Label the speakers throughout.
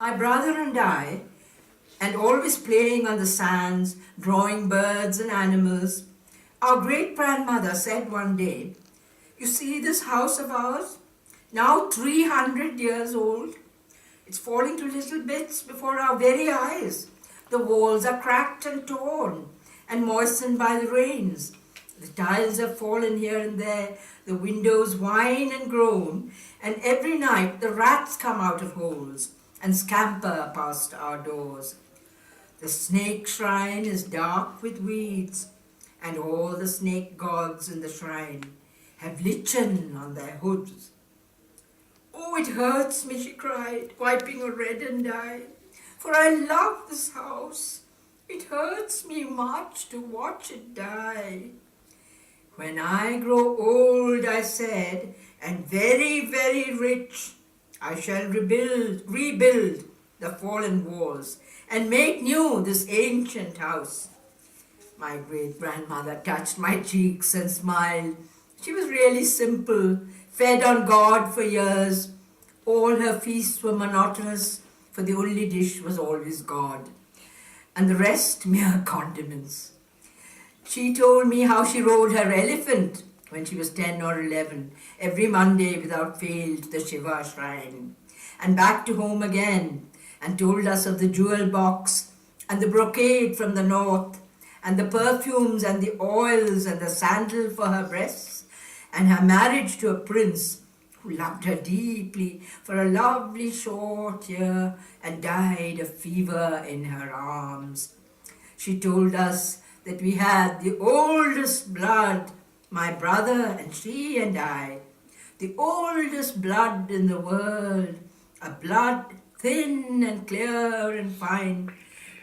Speaker 1: My brother and I, and always playing on the sands, drawing birds and animals, our great-grandmother said one day, "You see this house of ours? Now 300 years old. It's falling to little bits before our very eyes. The walls are cracked and torn and moistened by the rains. The tiles have fallen here and there, the windows whine and groan, and every night the rats come out of holes and scamper past our doors. The snake shrine is dark with weeds, and all the snake gods in the shrine have lichen on their hoods." "Oh, it hurts me," she cried, wiping a reddened eye, "for I love this house. It hurts me much to watch it die." "When I grow old," I said, "and very, very rich, I shall rebuild the fallen walls and make new this ancient house." My great-grandmother touched my cheeks and smiled. She was really simple, fed on God for years. All her feasts were monotonous, for the only dish was always God, and the rest mere condiments. She told me how she rode her elephant when she was 10 or 11, every Monday without fail to the Shiva shrine, and back to home again, and told us of the jewel box and the brocade from the north, and the perfumes and the oils and the sandal for her breasts, and her marriage to a prince who loved her deeply for a lovely short year and died of fever in her arms. She told us that we had the oldest blood, my brother and she and I, the oldest blood in the world, a blood thin and clear and fine,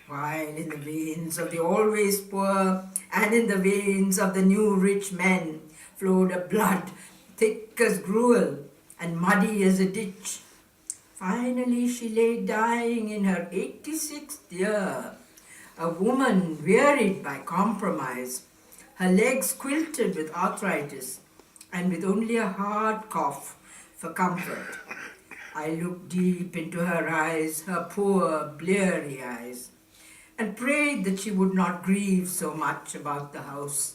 Speaker 1: while in the veins of the always poor and in the veins of the new rich men flowed a blood thick as gruel and muddy as a ditch. Finally she lay dying in her 86th year, a woman wearied by compromise, her legs quilted with arthritis, and with only a hard cough for comfort. I looked deep into her eyes, her poor, bleary eyes, and prayed that she would not grieve so much about the house.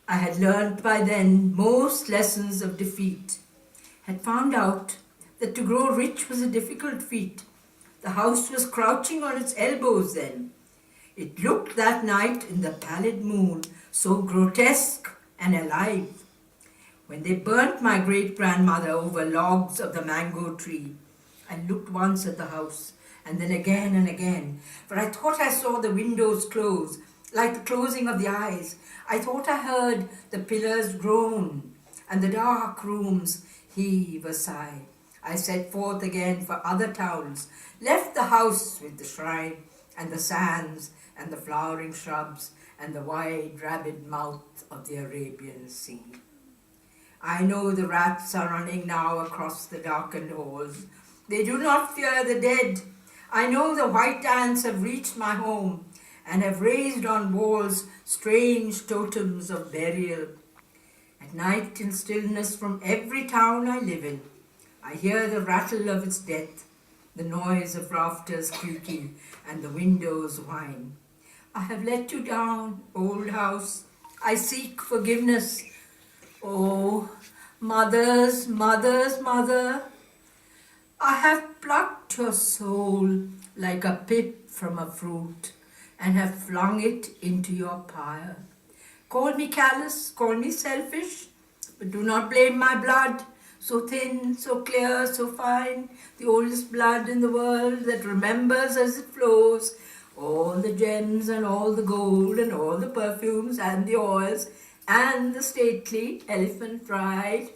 Speaker 1: I had learnt by then most lessons of defeat, had found out that to grow rich was a difficult feat. The house was crouching on its elbows then. It looked that night in the pallid moon so grotesque and alive. When they burnt my great-grandmother over logs of the mango tree, I looked once at the house, and then again and again, for I thought I saw the windows close, like the closing of the eyes. I thought I heard the pillars groan, and the dark rooms heave a sigh. I set forth again for other towns, left the house with the shrine, and the sands, and the flowering shrubs, and the wide, rabid mouth of the Arabian Sea. I know the rats are running now across the darkened halls. They do not fear the dead. I know the white ants have reached my home and have raised on walls strange totems of burial. At night in stillness from every town I live in, I hear the rattle of its death, the noise of rafters creaking and the windows whine. I have let you down, old house. I seek forgiveness. Oh, mother's mother, I have plucked your soul like a pip from a fruit and have flung it into your pyre. Call me callous, call me selfish, but do not blame my blood, so thin, so clear, so fine, the oldest blood in the world that remembers as it flows all the gems and all the gold and all the perfumes and the oils and the stately elephant ride.